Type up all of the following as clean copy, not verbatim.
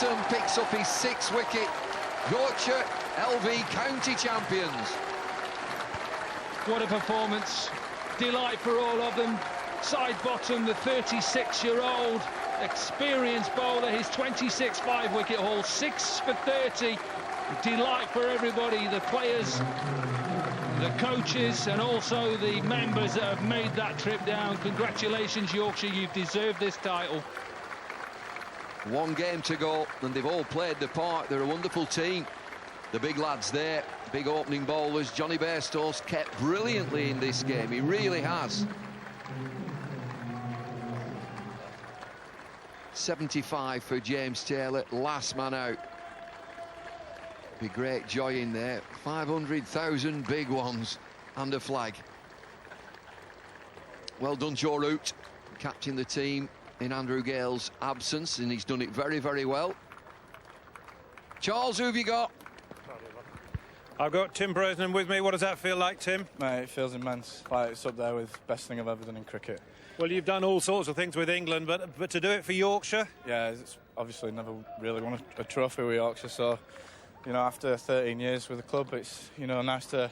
Bottom picks up his 6th wicket. Yorkshire LV County champions. What a performance. Delight for all of them. Sidebottom, the 36-year-old experienced bowler, his 26th 5-wicket haul, 6 for 30. Delight for everybody, the players, the coaches, and also the members that have made that trip down. Congratulations, Yorkshire, you've deserved this title. 1 game to go, and they've all played the part. They're a wonderful team. The big lads there, big opening bowlers. Johnny Bairstow's kept brilliantly in this game, he really has. 75 for James Taylor, last man out. Be great joy in there. 500,000 big ones and a flag. Well done, Joe Root, captain the team in Andrew Gale's absence, and he's done it very, very well. Charles, who have you got? I've got Tim Brosnan with me. What does that feel like, Tim? Mate, it feels immense. Like, it's up there with best thing I've ever done in cricket. Well, you've done all sorts of things with England, but to do it for Yorkshire? Yeah, it's obviously never really won a trophy with Yorkshire, so, you know, after 13 years with the club, it's, you know, nice to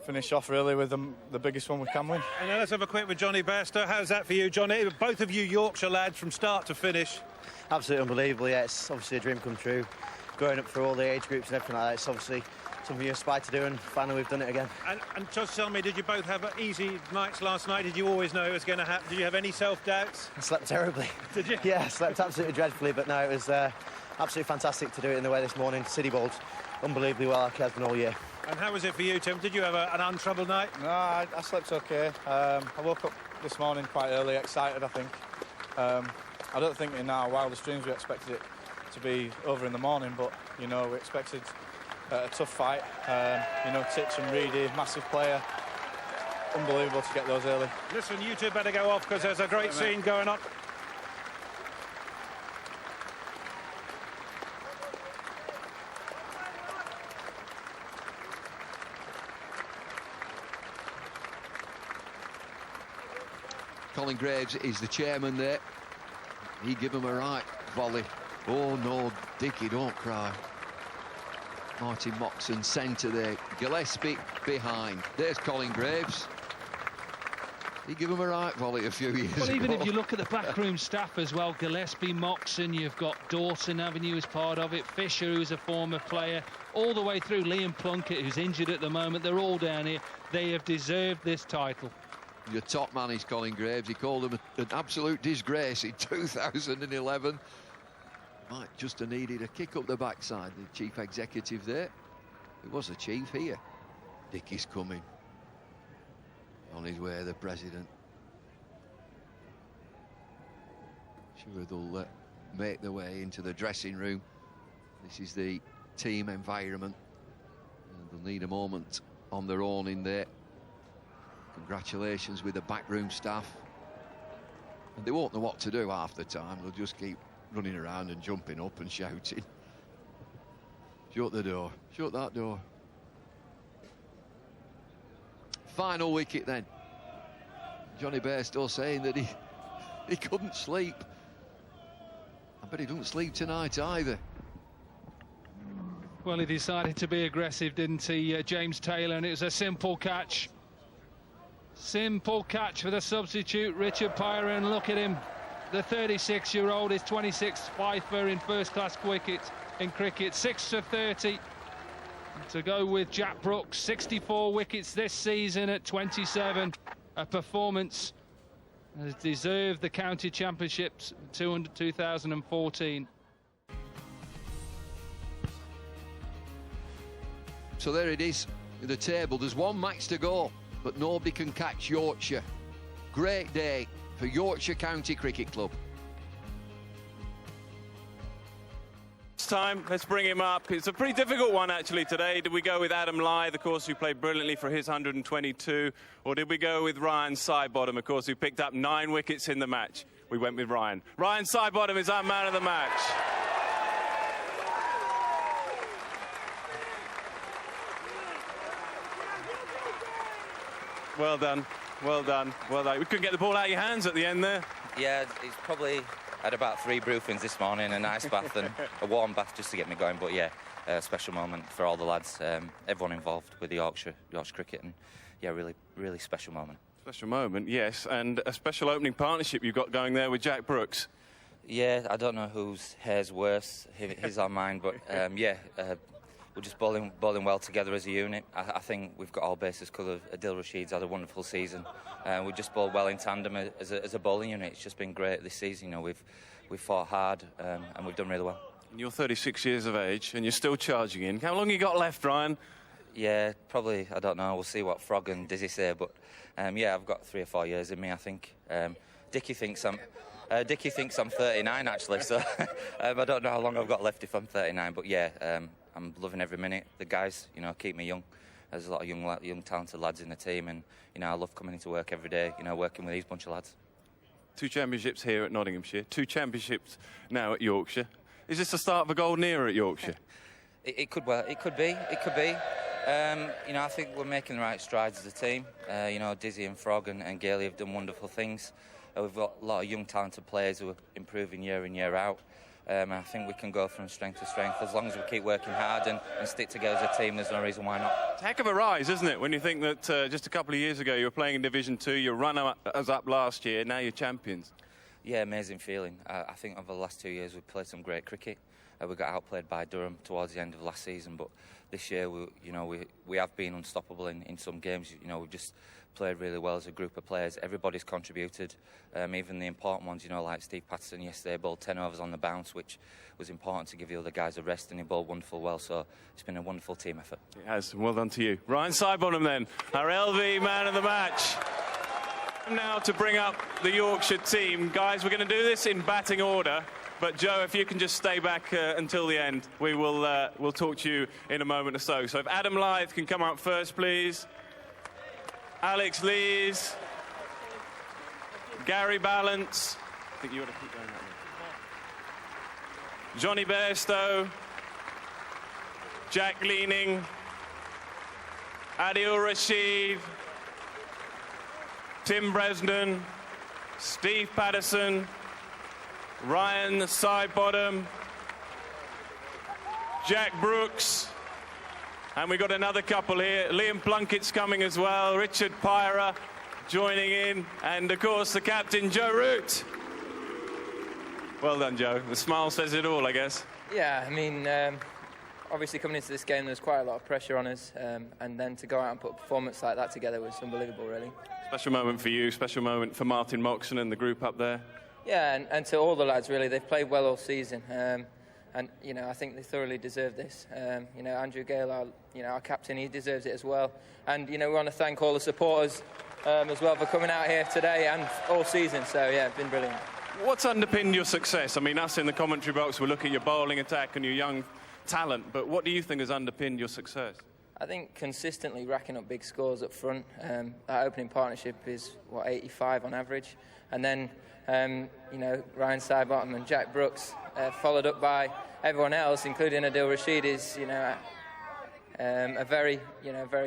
finish off really with the biggest one we can win. And now let's have a quick with Johnny Bairstow. How's that for you, Johnny? Both of you Yorkshire lads from start to finish. Absolutely unbelievable, yeah. It's obviously a dream come true. Growing up through all the age groups and everything like that, it's obviously something you aspire to do, and finally we've done it again. And just tell me, did you both have easy nights last night? Did you always know it was going to happen? Did you have any self-doubts? I slept terribly. Did you? Yeah, I slept absolutely dreadfully, but no, it was absolutely fantastic to do it in the way this morning. City bowled unbelievably well, like he has been all year. And how was it for you, Tim? Did you have an untroubled night? No, I slept okay. I woke up this morning quite early, excited, I think. I don't think in our wildest dreams we expected it to be over in the morning, but, you know, we expected a tough fight. You know, Titch and Reedy, massive player. Unbelievable to get those early. Listen, you two better go off because there's a great scene going on. Colin Graves is the chairman there. He give him a right volley. Oh no, Dickie, don't cry. Martin Moxon centre there. Gillespie behind. There's Colin Graves. He gave him a right volley a few years ago. Well, even if you look at the backroom staff as well, Gillespie, Moxon, you've got Dawson Avenue as part of it, Fisher, who's a former player, all the way through Liam Plunkett, who's injured at the moment. They're all down here. They have deserved this title. Your top man is Colin Graves. He called him an absolute disgrace in 2011. Might just have needed a kick up the backside, the chief executive there. It was a chief here. Dickie's coming. On his way, the president. Sure, they'll make their way into the dressing room. This is the team environment. And they'll need a moment on their own in there. Congratulations with the backroom staff. And they won't know what to do half the time. They'll just keep running around and jumping up and shouting. Shut the door. Shut that door. Final wicket then. Johnny Bairstow saying that he couldn't sleep. I bet he doesn't sleep tonight either. Well, he decided to be aggressive, didn't he, James Taylor, and it was a simple catch. Simple catch for the substitute, Richard Pyron. Look at him. The 36-year-old is 26th fifer in first-class cricket, 6 for 30. To go with Jack Brooks, 64 wickets this season at 27. A performance that has deserved the county championships 2014. So there it is, the table. There's one match to go, but nobody can catch Yorkshire. Great day for Yorkshire County Cricket Club. It's time, let's bring him up. It's a pretty difficult one actually today. Did we go with Adam Lyth, of course, who played brilliantly for his 122, or did we go with Ryan Sidebottom, of course, who picked up 9 wickets in the match? We went with Ryan. Ryan Sidebottom is our man of the match. Well done, well done, well done. We couldn't get the ball out of your hands at the end there. Yeah, he's probably had about 3 Brufins this morning, an ice bath and a warm bath just to get me going. But yeah, a special moment for all the lads, everyone involved with the Yorkshire cricket, and yeah, really special moment. Special moment, yes, and a special opening partnership you've got going there with Jack Brooks. Yeah, I don't know whose hair's worse, his or mine, but yeah, we're just bowling well together as a unit. I think we've got all bases covered. Adil Rashid's had a wonderful season. We just bowled well in tandem as a bowling unit. It's just been great this season. You know, we've fought hard and we've done really well. And you're 36 years of age and you're still charging in. How long you got left, Ryan? Yeah, probably, I don't know. We'll see what Frog and Dizzy say, but yeah, I've got 3 or 4 years in me, I think. Dickie thinks I'm 39 actually, so I don't know how long I've got left if I'm 39, but yeah, I'm loving every minute. The guys, you know, keep me young. There's a lot of young talented lads in the team, and you know, I love coming into work every day, you know, working with these bunch of lads. 2 championships here at Nottinghamshire, 2 championships now at Yorkshire. Is this the start of a golden era at Yorkshire? It could be. You know, I think we're making the right strides as a team. You know, Dizzy and Frog and Gailey have done wonderful things. We've got a lot of young talented players who are improving year in, year out. I think we can go from strength to strength as long as we keep working hard and stick together as a team. There's no reason why not. It's a heck of a rise, isn't it, when you think that just a couple of years ago you were playing in Division 2, you ran us up last year, now you're champions. Yeah, amazing feeling. I think over the last 2 years we've played some great cricket. We got outplayed by Durham towards the end of last season, but this year we have been unstoppable in some games. You know, we've just played really well as a group of players. Everybody's contributed, even the important ones, you know, like Steve Patterson yesterday bowled 10 overs on the bounce, which was important to give the other guys a rest, and he bowled wonderful well, so it's been a wonderful team effort. It has, well done to you. Ryan Sidebottom then, our LV man of the match. Now to bring up the Yorkshire team. Guys, we're going to do this in batting order, but Joe, if you can just stay back until the end, we'll talk to you in a moment or so. So if Adam Lyth can come up first, please. Alex Lees, Gary Balance, I think you ought to keep going that way. Johnny Bairstow, Jack Leaning, Adil Rashid, Tim Bresnan, Steve Patterson, Ryan Sidebottom, Jack Brooks, and we've got another couple here. Liam Plunkett's coming as well, Richard Pyra joining in, and of course the captain, Joe Root. Well done, Joe. The smile says it all, I guess. Yeah, I mean, obviously coming into this game there was quite a lot of pressure on us, and then to go out and put a performance like that together was unbelievable, really. Special moment for you, special moment for Martin Moxon and the group up there. Yeah, and to all the lads, really. They've played well all season. And, you know, I think they thoroughly deserve this. You know, Andrew Gale, our captain, he deserves it as well. And, you know, we want to thank all the supporters as well for coming out here today and all season. So, yeah, it's been brilliant. What's underpinned your success? I mean, us in the commentary box, we look at your bowling attack and your young talent, but what do you think has underpinned your success? I think consistently racking up big scores up front. That opening partnership is, 85 on average. And then, you know, Ryan Sidebottom and Jack Brooks, followed up by everyone else, including Adil Rashid, is, you know, a very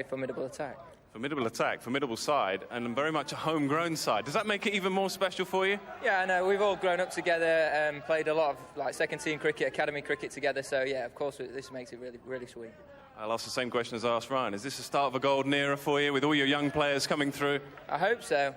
formidable attack. Formidable attack, formidable side, and very much a homegrown side. Does that make it even more special for you? Yeah, I know. We've all grown up together, played a lot of second-team cricket, academy cricket together. So yeah, of course, this makes it really, really sweet. I'll ask the same question as I asked Ryan. Is this the start of a golden era for you, with all your young players coming through? I hope so.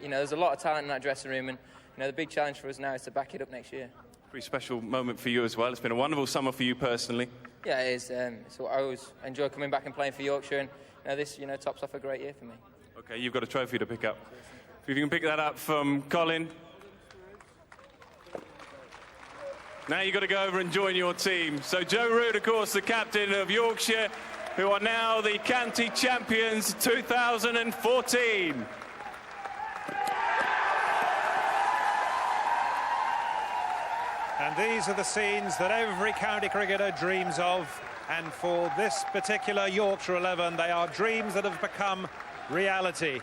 You know, there's a lot of talent in that dressing room, and you know, the big challenge for us now is to back it up next year. Pretty special moment for you as well. It's been a wonderful summer for you personally. Yeah, it is. So I always enjoy coming back and playing for Yorkshire, and this, tops off a great year for me. OK, you've got a trophy to pick up. If you can pick that up from Colin. Now you've got to go over and join your team. So Joe Root, of course, the captain of Yorkshire, who are now the county champions 2014. And these are the scenes that every county cricketer dreams of. And for this particular Yorkshire 11, they are dreams that have become reality.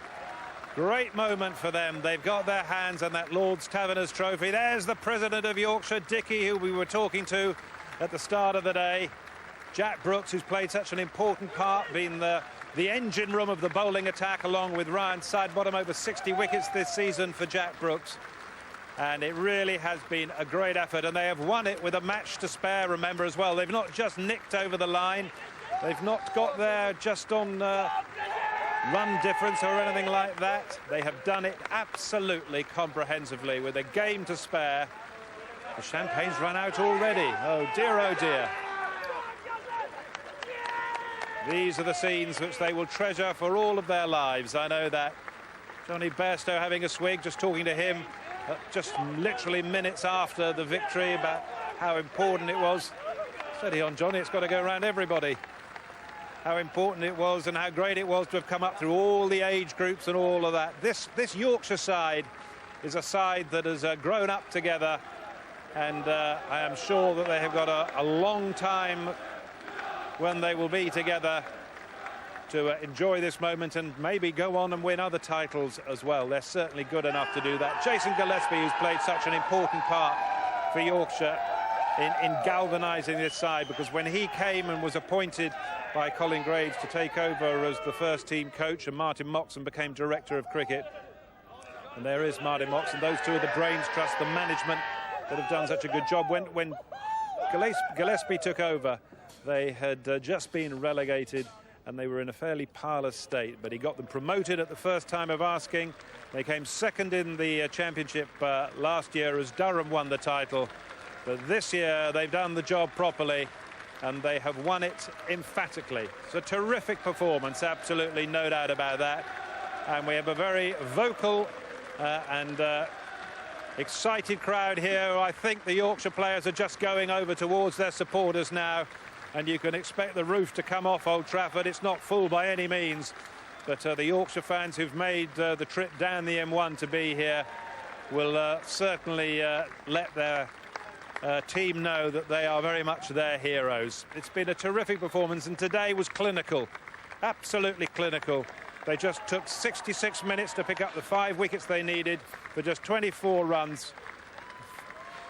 Great moment for them. They've got their hands on that Lord's Taverners trophy. There's the president of Yorkshire, Dickie, who we were talking to at the start of the day. Jack Brooks, who's played such an important part, being the engine room of the bowling attack, along with Ryan Sidebottom, over 60 wickets this season for Jack Brooks. And it really has been a great effort, and they have won it with a match to spare, remember, as well. They've not just nicked over the line. They've not got there just on run difference or anything like that. They have done it absolutely comprehensively with a game to spare. The champagne's run out already. Oh dear, oh dear. These are the scenes which they will treasure for all of their lives. I know that. Johnny Bairstow having a swig, just talking to him just literally minutes after the victory about how important it was. Steady on, Johnny, it's got to go around everybody. How important it was and how great it was to have come up through all the age groups and all of that. This Yorkshire side is a side that has grown up together, and I am sure that they have got a long time when they will be together to enjoy this moment and maybe go on and win other titles as well. They're certainly good enough to do that. Jason Gillespie, who's played such an important part for Yorkshire in galvanising this side, because when he came and was appointed by Colin Graves to take over as the first team coach, and Martin Moxon became director of cricket, and there is Martin Moxon, those two are the brains trust, the management that have done such a good job. When Gillespie took over, they had just been relegated and they were in a fairly parlous state, but he got them promoted at the first time of asking. They came second in the championship last year as Durham won the title, but this year they've done the job properly and they have won it emphatically. It's a terrific performance, absolutely no doubt about that, and we have a very vocal and excited crowd here. I think the Yorkshire players are just going over towards their supporters now, and you can expect the roof to come off Old Trafford. It's not full by any means, but the Yorkshire fans who've made the trip down the M1 to be here will certainly let their team know that they are very much their heroes. It's been a terrific performance, and today was clinical, absolutely clinical. They just took 66 minutes to pick up the 5 wickets they needed for just 24 runs.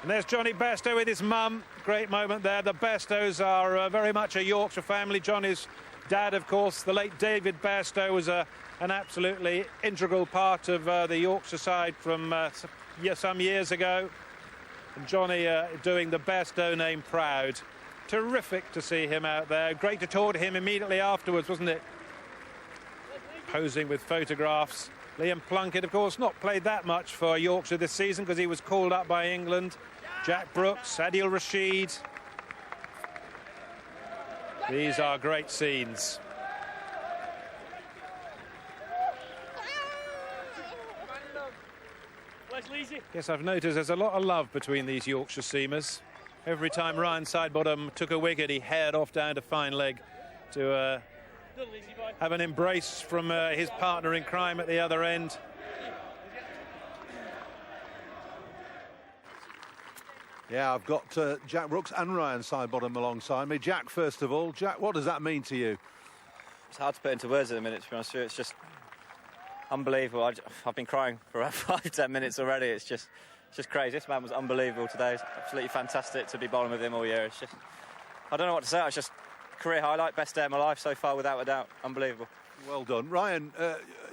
And there's Johnny Bairstow with his mum. Great moment there. The Bairstows are very much a Yorkshire family. Johnny's dad, of course, the late David Bairstow, was an absolutely integral part of the Yorkshire side from some years ago. And Johnny doing the Bairstow name proud. Terrific to see him out there. Great to talk to him immediately afterwards, wasn't it? Posing with photographs. Liam Plunkett, of course, not played that much for Yorkshire this season because he was called up by England. Jack Brooks, Adil Rashid. These are great scenes. Yes, I've noticed there's a lot of love between these Yorkshire seamers. Every time Ryan Sidebottom took a wicket, he haired off down to fine leg to have an embrace from his partner in crime at the other end. Yeah, I've got Jack Brooks and Ryan Sidebottom alongside me. Jack, first of all. Jack, what does that mean to you? It's hard to put into words at the minute, to be honest with you. It's just unbelievable. I've been crying for about 5-10 minutes already. It's just crazy. This man was unbelievable today. It's absolutely fantastic to be bowling with him all year. It's just, I don't know what to say. It's just career highlight, best day of my life so far, without a doubt. Unbelievable. Well done, Ryan.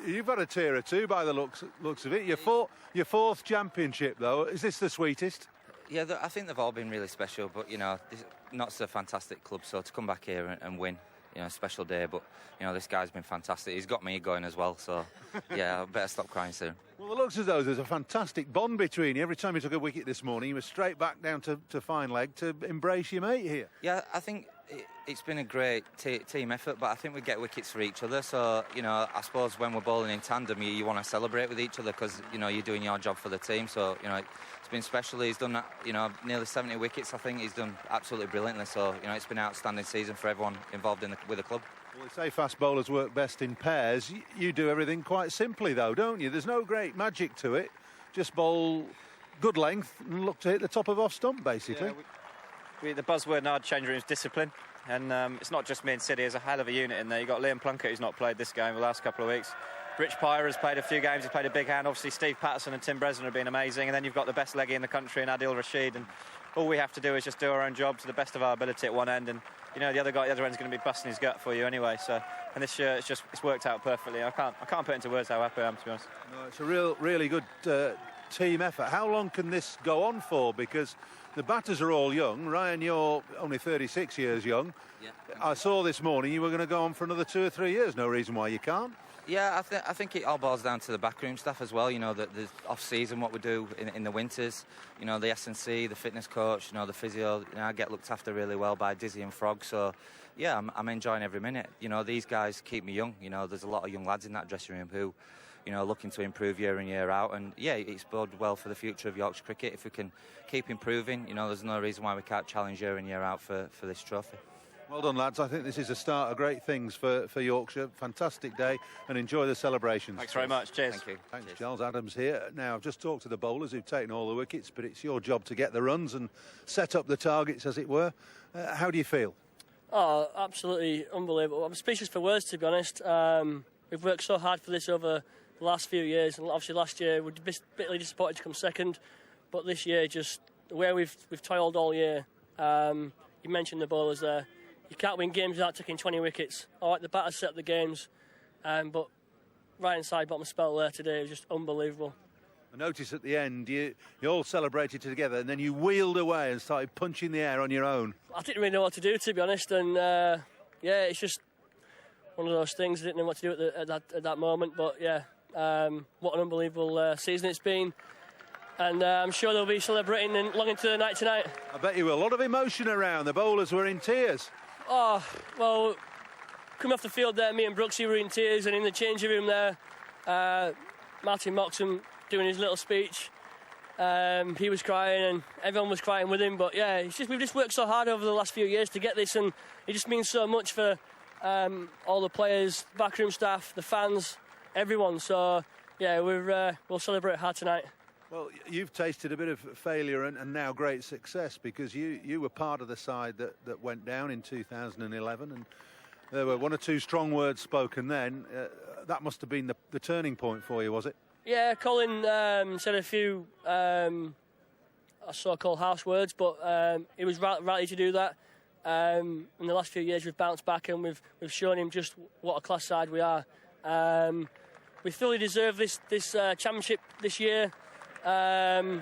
You've had a tear or two by the looks of it. Your fourth championship, though. Is this the sweetest? Yeah, I think they've all been really special, but, you know, Notts a fantastic club, so to come back here and win, you know, a special day, but, you know, this guy's been fantastic. He's got me going as well, so, yeah, I better stop crying soon. Well, it looks as though there's a fantastic bond between you. Every time you took a wicket this morning, you were straight back down to fine leg to embrace your mate here. Yeah, I think it's been a great team effort, but I think we get wickets for each other, so, you know, I suppose when we're bowling in tandem, you want to celebrate with each other because, you know, you're doing your job for the team, so, you know, it's been special. He's done, you know, nearly 70 wickets, I think. He's done absolutely brilliantly, so, you know, it's been an outstanding season for everyone involved with the club. Well, they say fast bowlers work best in pairs. You do everything quite simply, though, don't you? There's no great magic to it. Just bowl good length and look to hit the top of off stump, basically. Yeah, the buzzword in our change room is discipline. And it's not just me and City, there's a hell of a unit in there. You've got Liam Plunkett, who's not played this game the last couple of weeks. Rich Pyre has played a few games, he's played a big hand. Obviously, Steve Patterson and Tim Bresnan have been amazing. And then you've got the best leggy in the country in Adil Rashid. And all we have to do is just do our own job to the best of our ability at one end. And, you know, the other guy at the other end is going to be busting his gut for you anyway. So, and this year, it's worked out perfectly. I can't put into words how happy I am, to be honest. No, it's a really good team effort. How long can this go on for? Because the batters are all young. Ryan, you're only 36 years young. Yeah. I saw this morning you were going to go on for another 2 or 3 years. No reason why you can't. Yeah, I think it all boils down to the backroom staff as well. You know, the off-season, what we do in the winters. You know, the S&C, the fitness coach, you know, the physio. You know, I get looked after really well by Dizzy and Frog. So, yeah, I'm enjoying every minute. You know, these guys keep me young. You know, there's a lot of young lads in that dressing room who, you know, looking to improve year in, year out. And, yeah, it's boded well for the future of Yorkshire cricket. If we can keep improving, you know, there's no reason why we can't challenge year in, year out for this trophy. Well done, lads. I think this is a start of great things for Yorkshire. Fantastic day, and enjoy the celebrations. Thanks very much. Cheers. Thank you. Thanks. Cheers. Charles Adams here. Now, I've just talked to the bowlers who've taken all the wickets, but it's your job to get the runs and set up the targets, as it were. How do you feel? Oh, absolutely unbelievable. I'm speechless for words, to be honest. We've worked so hard for this over the last few years, and obviously last year we were bitterly disappointed to come second, but this year, just the way we've toiled all year. You mentioned the bowlers there. You can't win games without taking 20 wickets. All right, the batters set the games, but right side bottom spell there today was just unbelievable. I noticed at the end you all celebrated together, and then you wheeled away and started punching the air on your own. I didn't really know what to do, to be honest, and yeah, it's just one of those things. I didn't know what to do at that moment, but yeah, what an unbelievable season it's been. And I'm sure they'll be celebrating long into the night tonight. I bet you will. A lot of emotion around. The bowlers were in tears. Oh, well, coming off the field there, me and Brooksy were in tears, and in the changing room there, Martin Moxham doing his little speech. He was crying, and everyone was crying with him. But yeah, we've just worked so hard over the last few years to get this, and it just means so much for all the players, backroom staff, the fans, everyone. So yeah, we'll celebrate hard tonight. Well, you've tasted a bit of failure and now great success, because you were part of the side that went down in 2011, and there were 1 or 2 strong words spoken then. That must have been the turning point for you, was it? Yeah, Colin said a few so-called harsh words, but he was right to do that. In the last few years, we've bounced back, and we've shown him just what a class side we are. We fully deserve this championship this year. So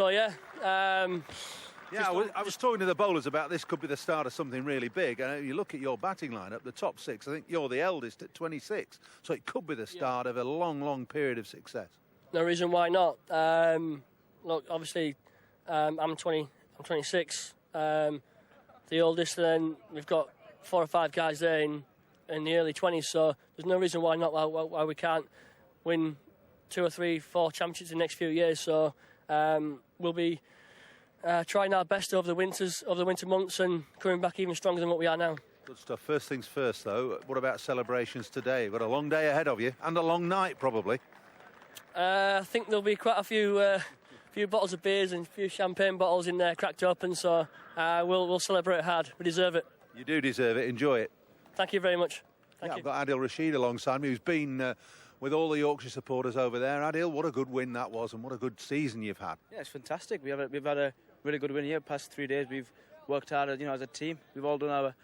yeah. I was talking to the bowlers about this could be the start of something really big. And you look at your batting lineup, the top 6. I think you're the eldest at 26, so it could be the start of a long period of success. No reason why not. Look, obviously, I'm 26, the oldest, and then we've got 4 or 5 guys there in the early 20s. So there's no reason why not. Why we can't win 2 or 3, 4 championships in the next few years. So we'll be trying our best over the winter months, and coming back even stronger than what we are now. Good stuff. First things first, though. What about celebrations today? You've got a long day ahead of you, and a long night probably. I think there'll be quite a few bottles of beers and a few champagne bottles in there cracked open. So we'll celebrate hard. We deserve it. You do deserve it. Enjoy it. Thank you very much. Thank you. I've got Adil Rashid alongside me, who's been with all the Yorkshire supporters over there. Adil, what a good win that was, and what a good season you've had. Yeah, it's fantastic. We've had a really good win here. Past 3 days, we've worked hard, as a team. We've all done our,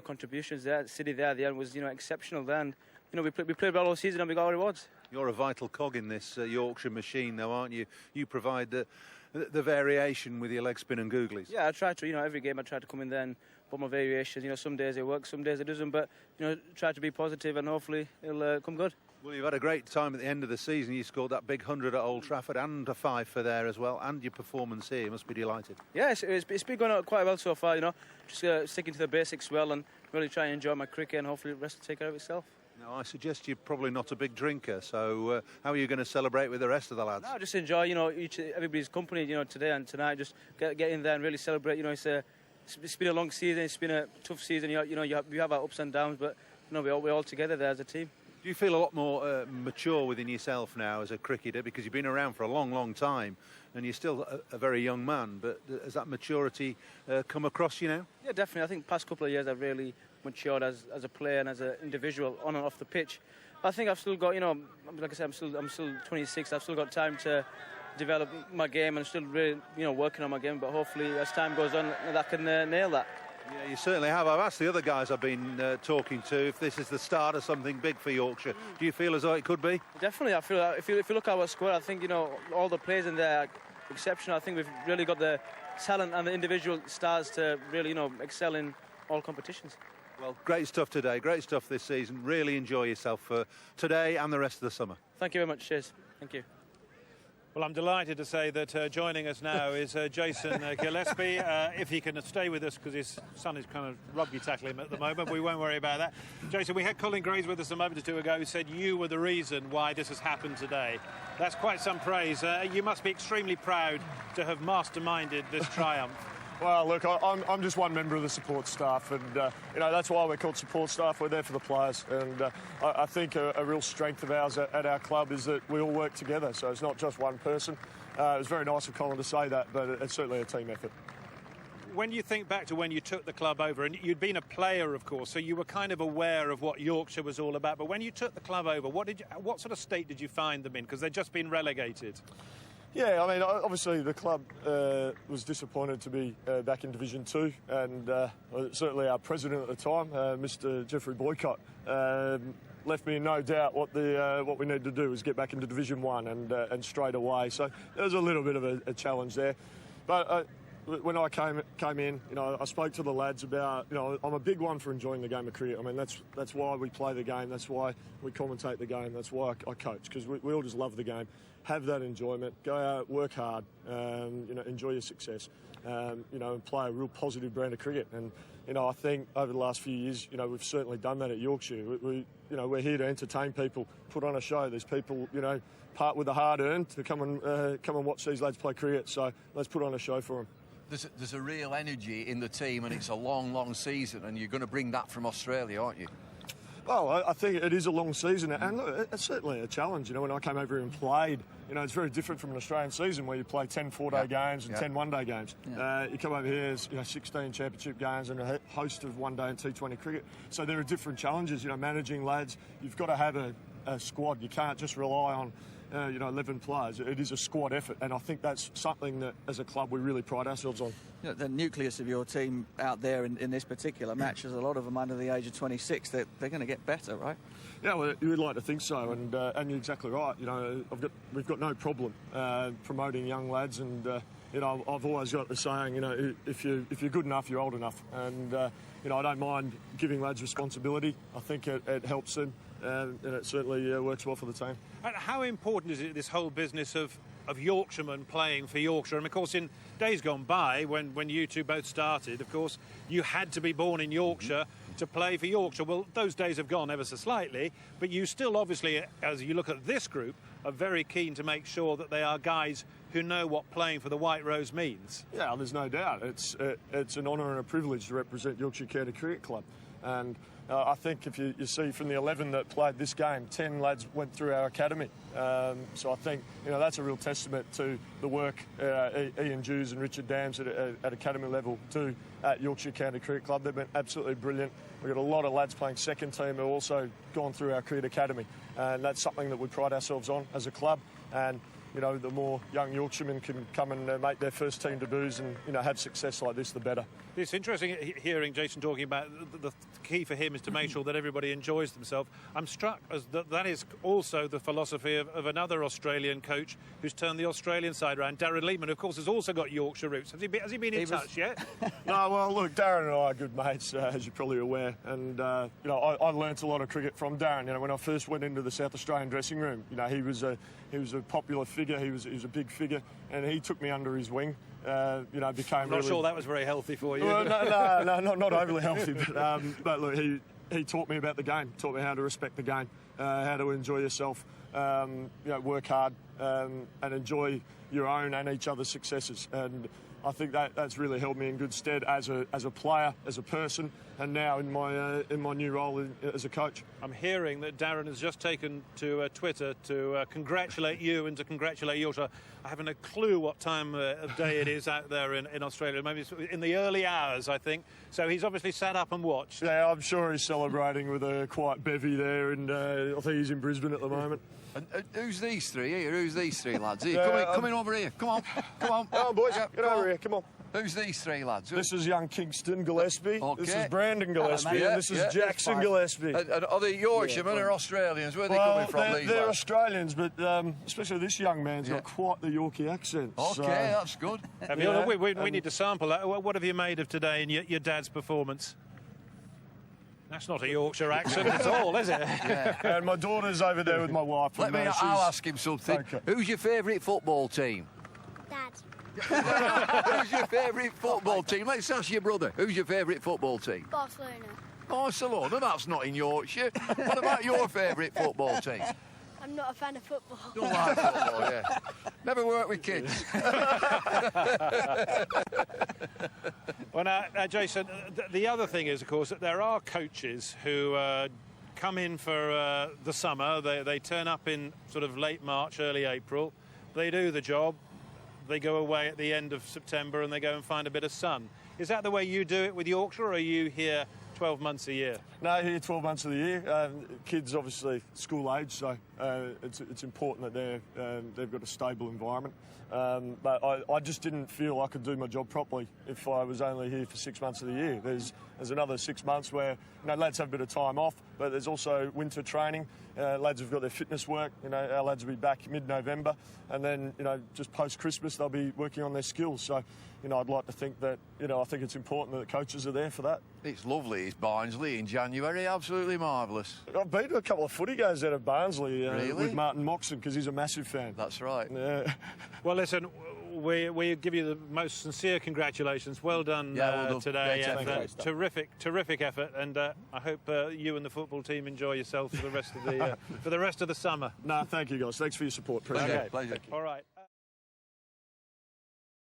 contributions there. The city there at the end was, exceptional there, and we played well all season, and we got our rewards. You're a vital cog in this Yorkshire machine, though, aren't you? You provide the variation with your leg spin and googlies. Yeah, I try to. Every game I try to come in there and put my variations. Some days it works, some days it doesn't. But try to be positive, and hopefully it'll come good. Well, you've had a great time at the end of the season. You scored that big 100 at Old Trafford and a 5 for there as well. And your performance here, you must be delighted. Yeah, it's been going on quite well so far. Just sticking to the basics well, and really try and enjoy my cricket, and hopefully the rest will take care of itself. Now, I suggest you're probably not a big drinker, so how are you going to celebrate with the rest of the lads? No, just enjoy, everybody's company, today and tonight. Just get in there and really celebrate. It's been a long season. It's been a tough season. We have our ups and downs, but we're all together there as a team. Do you feel a lot more mature within yourself now as a cricketer, because you've been around for a long time, and you're still a very young man? But has that maturity come across you now? Yeah, definitely. I think the past couple of years I've really matured as a player and as an individual on and off the pitch. I think I've still got, like I said, I'm still 26. I've still got time to develop my game, and still really, working on my game. But hopefully, as time goes on, I can nail that. Yeah, you certainly have. I've asked the other guys I've been talking to if this is the start of something big for Yorkshire. Do you feel as though it could be? Definitely. I feel like if you look at our squad, I think, you know, all the players in there are exceptional. I think we've really got the talent and the individual stars to really, you know, excel in all competitions. Well, great stuff today, great stuff this season. Really enjoy yourself for today and the rest of the summer. Thank you very much. Cheers. Thank you. Well, I'm delighted to say that joining us now is Jason Gillespie. If he can stay with us, because his son is kind of rugby tackling him at the moment, we won't worry about that. Jason, we had Colin Graves with us a moment or two ago who said you were the reason why this has happened today. That's quite some praise. You must be extremely proud to have masterminded this triumph. Well, look, I'm just one member of the support staff, and you know, that's why we're called support staff. We're there for the players, and I think a real strength of ours at our club is that we all work together. So it's not just one person. It was very nice of Colin to say that, but it's certainly a team effort. When you think back to when you took the club over, and you'd been a player, of course, so you were kind of aware of what Yorkshire was all about. But when you took the club over, what sort of state did you find them in? Because they'd just been relegated. Yeah, I mean, obviously the club was disappointed to be back in Division 2, and certainly our president at the time, Mr. Jeffrey Boycott, left me in no doubt what we needed to do was get back into Division 1 and straight away. So there was a little bit of a challenge there, but when I came in, you know, I spoke to the lads about, you know, I'm a big one for enjoying the game of cricket. I mean, that's why we play the game. That's why we commentate the game. That's why I coach, because we all just love the game. Have that enjoyment, go out, work hard, you know, enjoy your success, you know, and play a real positive brand of cricket. And, you know, I think over the last few years, you know, we've certainly done that at Yorkshire. You know, we're here to entertain people, put on a show. There's people, you know, part with the hard-earned to come and watch these lads play cricket. So let's put on a show for them. There's a real energy in the team, and it's a long, long season, and you're going to bring that from Australia, aren't you? Well, I think it is a long season, and look, it's certainly a challenge. You know, when I came over here and played, you know, it's very different from an Australian season where you play 10 four-day games and 10 one-day games. Yeah. You come over here, there's, you know, 16 championship games and a host of one-day and T20 cricket. So there are different challenges, you know, managing lads. You've got to have a squad. You can't just rely on, you know, 11 players. It is a squad effort, and I think that's something that, as a club, we really pride ourselves on. You know, the nucleus of your team out there in this particular match, there's a lot of them under the age of 26. They're going to get better, right? Yeah, well, you would like to think so, and you're exactly right. You know, we've got no problem promoting young lads, and you know, I've always got the saying, you know, if you're good enough, you're old enough, and you know, I don't mind giving lads responsibility. I think it helps them, and it certainly works well for the team. And how important is it, this whole business of Yorkshiremen playing for Yorkshire? And of course, in days gone by, when you two both started, of course, you had to be born in Yorkshire to play for Yorkshire. Well, those days have gone ever so slightly, but you still obviously, as you look at this group, are very keen to make sure that they are guys who know what playing for the White Rose means. Yeah, there's no doubt. It's an honour and a privilege to represent Yorkshire County Cricket Club. And I think if you see from the 11 that played this game, 10 lads went through our academy. So I think, you know, that's a real testament to the work Ian Dews and Richard Dams at academy level do at Yorkshire County Cricket Club. They've been absolutely brilliant. We've got a lot of lads playing second team who have also gone through our cricket academy. And that's something that we pride ourselves on as a club. And you know, the more young Yorkshiremen can come and make their first team debuts and, you know, have success like this, the better. It's interesting hearing Jason talking about the key for him is to make sure that everybody enjoys themselves. I'm struck as that is also the philosophy of another Australian coach who's turned the Australian side around. Darren Leitman, of course, has also got Yorkshire roots. Has he been in touch yet? No, well, look, Darren and I are good mates, as you're probably aware. And, you know, I learnt a lot of cricket from Darren. You know, when I first went into the South Australian dressing room, you know, he was a popular figure. He was a big figure, and he took me under his wing. You know, became. I'm not sure that was very healthy for you. Well, no, not overly healthy. But look, he taught me about the game. Taught me how to respect the game, how to enjoy yourself, you know, work hard, and enjoy your own and each other's successes. And I think that's really held me in good stead as a player, as a person, and now in my new role as a coach. I'm hearing that Darren has just taken to Twitter to congratulate you and to congratulate Yorkshire. I haven't a clue what time of day it is out there in Australia. Maybe it's in the early hours, I think. So he's obviously sat up and watched. Yeah, I'm sure he's celebrating with a quiet bevy there, and I think he's in Brisbane at the moment. And who's these three here? Who's these three lads? Here, come in over here. Come on. Come on, boys. Get over here. Come on. Who's these three lads? This is young Kingston Gillespie. Okay. This is Brandon Gillespie. And this is Jackson Gillespie. And are they Yorkshiremen or Australians? Where are they coming from? They're Australians, but especially this young man's got quite the Yorkie accent. Okay, so. that's good. We need to sample that. What have you made of today in your dad's performance? That's not a Yorkshire accent at all, is it? Yeah. And my daughter's over there with my wife. I'll ask him something. Okay. Who's your favourite football team? Dad. Who's your favourite football team? Let's ask your brother. Who's your favourite football team? Barcelona. Barcelona? That's not in Yorkshire. What about your favourite football team? I'm not a fan of football. Don't like football, yeah. Never work with kids. Well, now, Jason, the other thing is, of course, that there are coaches who come in for the summer. They turn up in sort of late March, early April. They do the job. They go away at the end of September and they go and find a bit of sun. Is that the way you do it with Yorkshire, or are you here 12 months a year? No, here 12 months of the year. Kids obviously school age, so it's important that they've got a stable environment. But I just didn't feel I could do my job properly if I was only here for 6 months of the year. There's another 6 months where lads have a bit of time off, but there's also winter training. Lads have got their fitness work. Our lads will be back mid-November, and then just post-Christmas they'll be working on their skills. So I'd like to think that I think it's important that the coaches are there for that. It's lovely. It's Barnsley in January. Absolutely marvellous. I've been to a couple of footy games out of Barnsley really? With Martin Moxon, because he's a massive fan. That's right. Yeah. Well, listen, we give you the most sincere congratulations. Well done, today. Yeah, terrific effort, and I hope you and the football team enjoy yourselves for the rest of the summer. No, thank you guys. Thanks for your support. Appreciate it. Pleasure. All right.